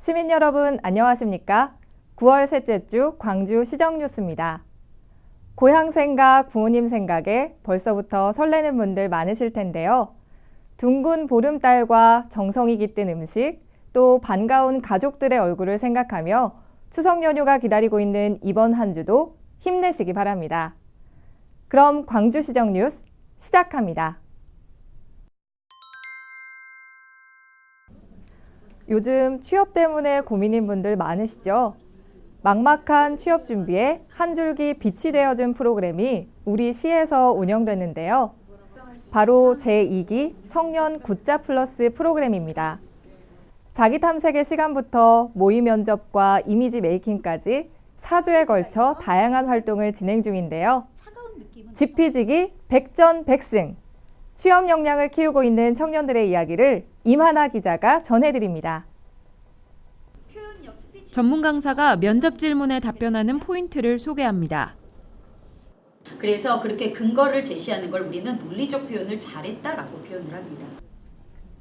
시민 여러분 안녕하십니까? 9월 셋째 주 광주 시정뉴스입니다. 고향 생각, 부모님 생각에 벌써부터 설레는 분들 많으실 텐데요. 둥근 보름달과 정성이 깃든 음식, 또 반가운 가족들의 얼굴을 생각하며 추석 연휴가 기다리고 있는 이번 한 주도 힘내시기 바랍니다. 그럼 광주시정 뉴스 시작합니다. 요즘 취업 때문에 고민인 분들 많으시죠? 막막한 취업 준비에 한 줄기 빛이 되어준 프로그램이 우리 시에서 운영됐는데요. 바로 제2기 청년 굿자 플러스 프로그램입니다. 자기 탐색의 시간부터 모의 면접과 이미지 메이킹까지 4주에 걸쳐 다양한 활동을 진행 중인데요. 지피지기 백전백승, 취업 역량을 키우고 있는 청년들의 이야기를 임하나 기자가 전해드립니다. 전문 강사가 면접 질문에 답변하는 포인트를 소개합니다. 그래서 그렇게 근거를 제시하는 걸 우리는 논리적 표현을 잘했다라고 표현을 합니다.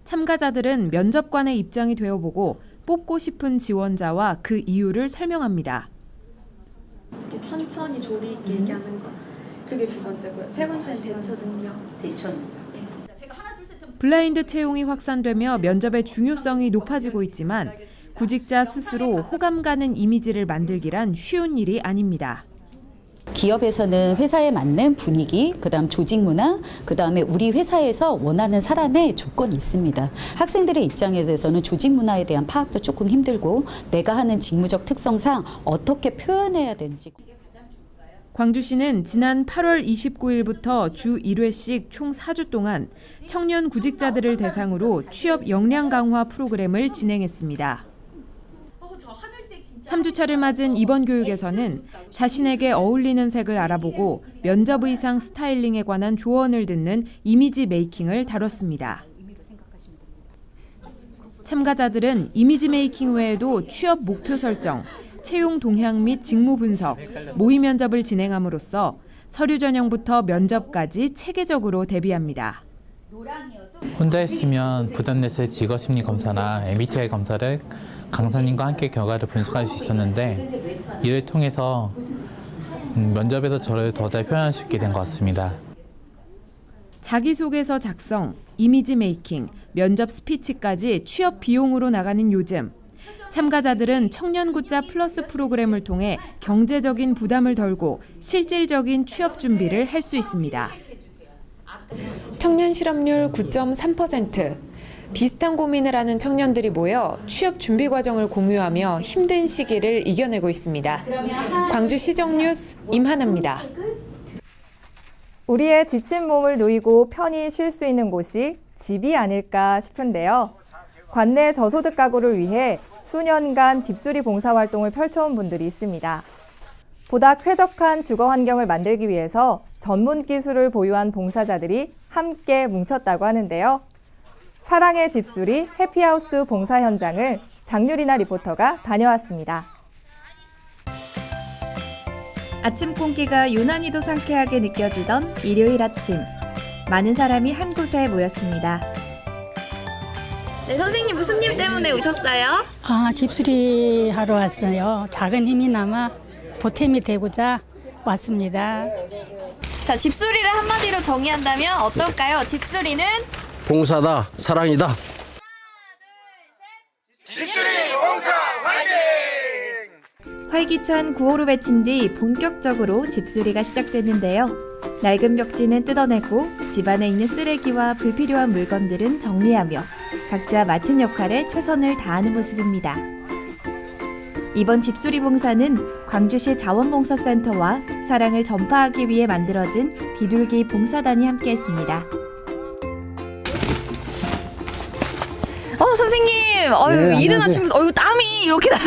참가자들은 면접관의 입장이 되어보고 뽑고 싶은 지원자와 그 이유를 설명합니다. 이렇게 천천히 조리 있게 얘기하는 거. 그게 두 번째고요. 세 번째는 대처 능력. 대처는. 블라인드 채용이 확산되며 면접의 중요성이 높아지고 있지만 구직자 스스로 호감 가는 이미지를 만들기란 쉬운 일이 아닙니다. 기업에서는 회사에 맞는 분위기, 그다음 조직 문화, 그다음에 우리 회사에서 원하는 사람의 조건이 있습니다. 학생들의 입장에 대해서는 조직 문화에 대한 파악도 조금 힘들고 내가 하는 직무적 특성상 어떻게 표현해야 되는지. 광주시는 지난 8월 29일부터 주 1회씩 총 4주 동안 청년 구직자들을 대상으로 취업 역량 강화 프로그램을 진행했습니다. 3주차를 맞은 이번 교육에서는 자신에게 어울리는 색을 알아보고 면접 의상 스타일링에 관한 조언을 듣는 이미지 메이킹을 다뤘습니다. 참가자들은 이미지 메이킹 외에도 취업 목표 설정, 채용 동향 및 직무 분석, 모의 면접을 진행함으로써 서류 전형부터 면접까지 체계적으로 대비합니다. 혼자 있으면 부담돼서 직업심리 검사나 MBTI 검사를 강사님과 함께 결과를 분석할 수 있었는데 이를 통해서 면접에서 저를 더 잘 표현할 수 있게 된 것 같습니다. 자기소개서 작성, 이미지 메이킹, 면접 스피치까지 취업 비용으로 나가는 요즘. 참가자들은 청년 굿자 플러스 프로그램을 통해 경제적인 부담을 덜고 실질적인 취업 준비를 할 수 있습니다. 청년 실업률 9.3%. 비슷한 고민을 하는 청년들이 모여 취업 준비 과정을 공유하며 힘든 시기를 이겨내고 있습니다. 광주시정 뉴스 임하나입니다. 우리의 지친 몸을 누이고 편히 쉴 수 있는 곳이 집이 아닐까 싶은데요. 관내 저소득 가구를 위해 수년간 집수리 봉사활동을 펼쳐온 분들이 있습니다. 보다 쾌적한 주거 환경을 만들기 위해서 전문 기술을 보유한 봉사자들이 함께 뭉쳤다고 하는데요. 사랑의 집수리 해피하우스 봉사 현장을 장유리나 리포터가 다녀왔습니다. 아침 공기가 유난히도 상쾌하게 느껴지던 일요일 아침. 많은 사람이 한 곳에 모였습니다. 네, 선생님 무슨 일 때문에 오셨어요? 집수리 하러 왔어요. 작은 힘이나마 보탬이 되고자 왔습니다. 자, 집수리를 한마디로 정의한다면 어떨까요? 집수리는 봉사다, 사랑이다. 집수리 봉사 화이팅! 활기찬 구호를 외친 뒤 본격적으로 집수리가 시작됐는데요. 낡은 벽지는 뜯어내고 집안에 있는 쓰레기와 불필요한 물건들은 정리하며 각자 맡은 역할에 최선을 다하는 모습입니다. 이번 집수리 봉사는 광주시 자원봉사센터와 사랑을 전파하기 위해 만들어진 비둘기 봉사단이 함께했습니다. 선생님, 네, 이른 아침부터 땀이 이렇게 나.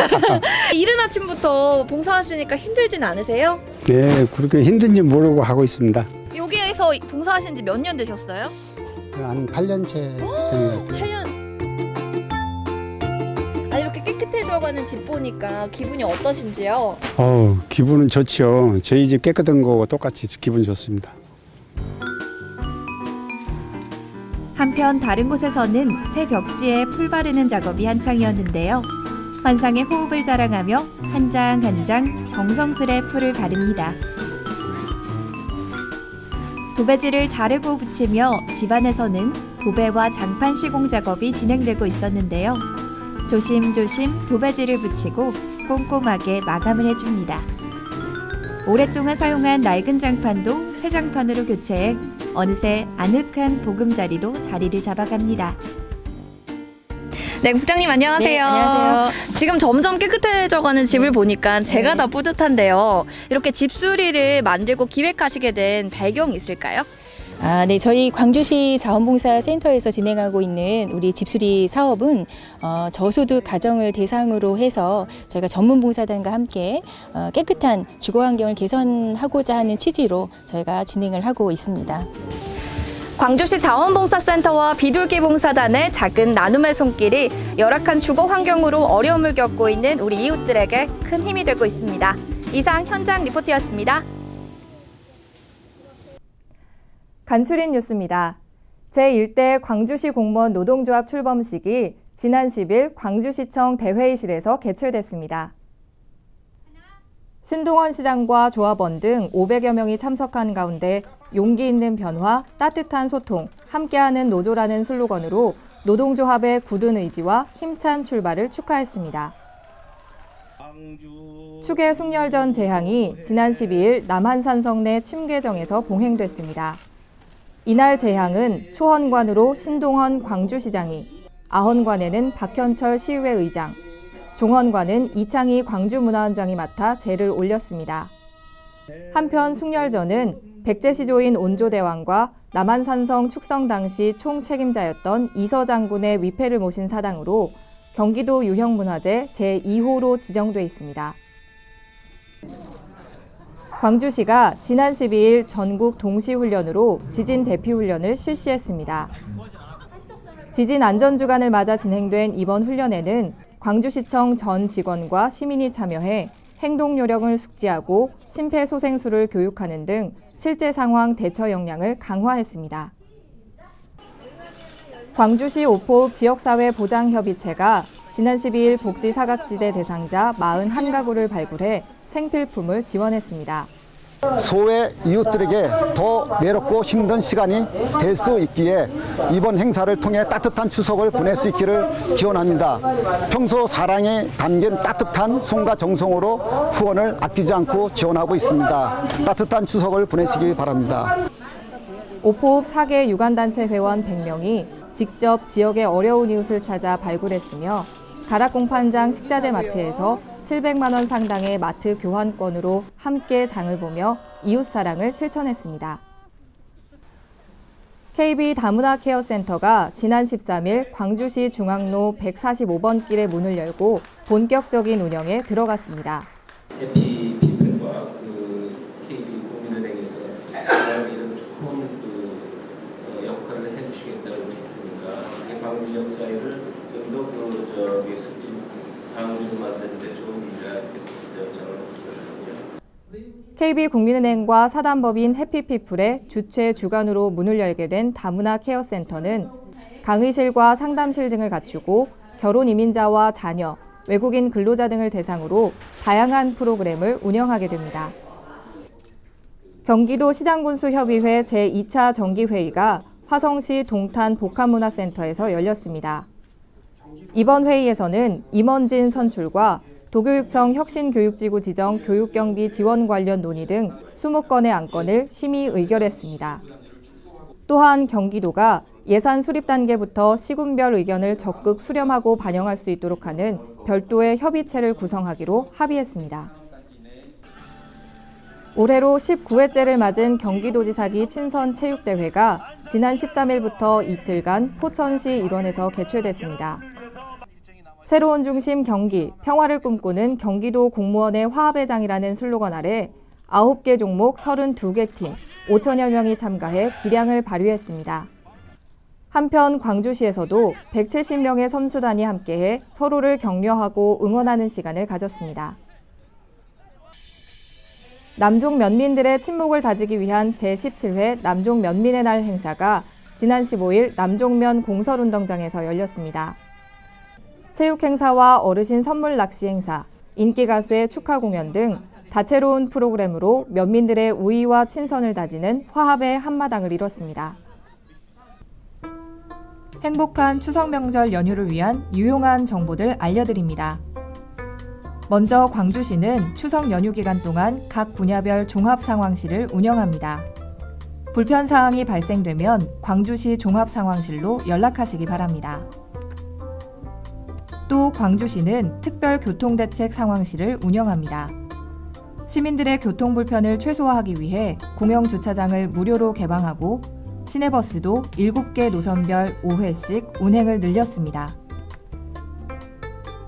이른 아침부터 봉사하시니까 힘들진 않으세요? 네, 그렇게 힘든지 모르고 하고 있습니다. 여기에서 봉사하신 지 몇 년 되셨어요? 한 8년째 된 것 같아요. 8년. 이렇게 깨끗해져가는 집 보니까 기분이 어떠신지요? 기분은 좋죠. 저희 집 깨끗한 거와 똑같이 기분 좋습니다. 한편 다른 곳에서는 새 벽지에 풀 바르는 작업이 한창이었는데요. 환상의 호흡을 자랑하며 한 장 한 장 정성스레 풀을 바릅니다. 도배지를 자르고 붙이며 집안에서는 도배와 장판 시공 작업이 진행되고 있었는데요. 조심조심 도배지를 붙이고 꼼꼼하게 마감을 해줍니다. 오랫동안 사용한 낡은 장판도 새 장판으로 교체해 어느새 아늑한 보금자리로 자리를 잡아갑니다. 네, 국장님 안녕하세요. 네, 안녕하세요. 지금 점점 깨끗해져가는 집을 보니까 제가 다 뿌듯한데요. 이렇게 집수리를 만들고 기획하시게 된 배경이 있을까요? 네, 저희 광주시 자원봉사센터에서 진행하고 있는 우리 집수리 사업은 저소득 가정을 대상으로 해서 저희가 전문 봉사단과 함께 깨끗한 주거 환경을 개선하고자 하는 취지로 저희가 진행을 하고 있습니다. 광주시 자원봉사센터와 비둘기 봉사단의 작은 나눔의 손길이 열악한 주거 환경으로 어려움을 겪고 있는 우리 이웃들에게 큰 힘이 되고 있습니다. 이상 현장 리포트였습니다. 간추린 뉴스입니다. 제1대 광주시 공무원 노동조합 출범식이 지난 10일 광주시청 대회의실에서 개최됐습니다. 신동원 시장과 조합원 등 500여 명이 참석한 가운데 용기 있는 변화, 따뜻한 소통, 함께하는 노조라는 슬로건으로 노동조합의 굳은 의지와 힘찬 출발을 축하했습니다. 축의 숭렬전 제항이 지난 12일 남한산성 내 침계정에서 봉행됐습니다. 이날 제항은 초헌관으로 신동헌 광주시장이, 아헌관에는 박현철 시의회 의장, 종헌관은 이창희 광주문화원장이 맡아 제를 올렸습니다. 한편 숭렬전은 백제시조인 온조대왕과 남한산성 축성 당시 총책임자였던 이서 장군의 위패를 모신 사당으로 경기도 유형문화재 제2호로 지정돼 있습니다. 광주시가 지난 12일 전국 동시훈련으로 지진 대피훈련을 실시했습니다. 지진 안전주간을 맞아 진행된 이번 훈련에는 광주시청 전 직원과 시민이 참여해 행동 요령을 숙지하고 심폐소생술을 교육하는 등 실제 상황 대처 역량을 강화했습니다. 광주시 오포읍 지역사회 보장협의체가 지난 12일 복지 사각지대 대상자 41가구를 발굴해 생필품을 지원했습니다. 소외 이웃들에게 더 외롭고 힘든 시간이 될 수 있기에 이번 행사를 통해 따뜻한 추석을 보낼 수 있기를 기원합니다. 평소 사랑이 담긴 따뜻한 손과 정성으로 후원을 아끼지 않고 지원하고 있습니다. 따뜻한 추석을 보내시기 바랍니다. 오포읍 4개 유관단체 회원 100명이 직접 지역의 어려운 이웃을 찾아 발굴했으며 가락공판장 식자재 마트에서 700만 원 상당의 마트 교환권으로 함께 장을 보며 이웃사랑을 실천했습니다. KB 다문화 케어센터가 지난 13일 광주시 중앙로 145번 길의 문을 열고 본격적인 운영에 들어갔습니다. 해피피플과 KB 국민은행에서 이런 좋은 역할을 해주시겠다고 했으니까 광주 역사회를 좀더 광주를 만드는데 좋은 일을 하겠습니다. 저는 KB국민은행과 사단법인 해피피플의 주최 주관으로 문을 열게 된 다문화 케어센터는 강의실과 상담실 등을 갖추고 결혼 이민자와 자녀, 외국인 근로자 등을 대상으로 다양한 프로그램을 운영하게 됩니다. 경기도 시장군수협의회 제2차 정기회의가 화성시 동탄 복합문화센터에서 열렸습니다. 이번 회의에서는 임원진 선출과 도교육청 혁신교육지구 지정 교육경비 지원 관련 논의 등 20건의 안건을 심의 의결했습니다. 또한 경기도가 예산 수립 단계부터 시군별 의견을 적극 수렴하고 반영할 수 있도록 하는 별도의 협의체를 구성하기로 합의했습니다. 올해로 19회째를 맞은 경기도지사기 친선체육대회가 지난 13일부터 이틀간 포천시 일원에서 개최됐습니다. 새로운 중심 경기, 평화를 꿈꾸는 경기도 공무원의 화합의 장이라는 슬로건 아래 9개 종목 32개 팀, 5천여 명이 참가해 기량을 발휘했습니다. 한편 광주시에서도 170명의 선수단이 함께해 서로를 격려하고 응원하는 시간을 가졌습니다. 남종 면민들의 친목을 다지기 위한 제17회 남종 면민의 날 행사가 지난 15일 남종면 공설운동장에서 열렸습니다. 체육 행사와 어르신 선물 낚시 행사, 인기 가수의 축하 공연 등 다채로운 프로그램으로 면민들의 우위와 친선을 다지는 화합의 한마당을 이뤘습니다. 행복한 추석 명절 연휴를 위한 유용한 정보들 알려드립니다. 먼저 광주시는 추석 연휴 기간 동안 각 분야별 종합상황실을 운영합니다. 불편사항이 발생되면 광주시 종합상황실로 연락하시기 바랍니다. 또 광주시는 특별교통대책 상황실을 운영합니다. 시민들의 교통 불편을 최소화하기 위해 공영주차장을 무료로 개방하고 시내버스도 7개 노선별 5회씩 운행을 늘렸습니다.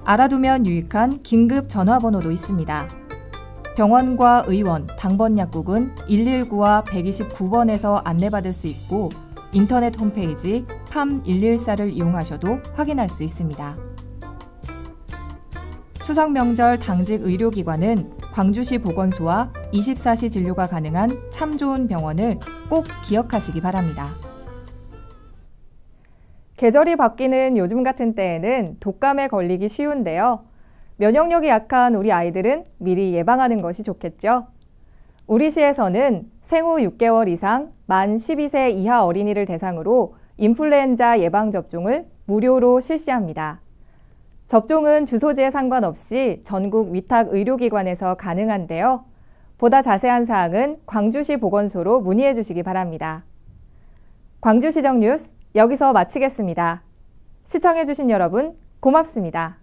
알아두면 유익한 긴급 전화번호도 있습니다. 병원과 의원, 당번 약국은 119와 129번에서 안내받을 수 있고 인터넷 홈페이지 팜114를 이용하셔도 확인할 수 있습니다. 추석 명절 당직 의료기관은 광주시 보건소와 24시 진료가 가능한 참 좋은 병원을 꼭 기억하시기 바랍니다. 계절이 바뀌는 요즘 같은 때에는 독감에 걸리기 쉬운데요. 면역력이 약한 우리 아이들은 미리 예방하는 것이 좋겠죠. 우리 시에서는 생후 6개월 이상 만 12세 이하 어린이를 대상으로 인플루엔자 예방접종을 무료로 실시합니다. 접종은 주소지에 상관없이 전국 위탁 의료기관에서 가능한데요. 보다 자세한 사항은 광주시 보건소로 문의해 주시기 바랍니다. 광주시정 뉴스 여기서 마치겠습니다. 시청해 주신 여러분 고맙습니다.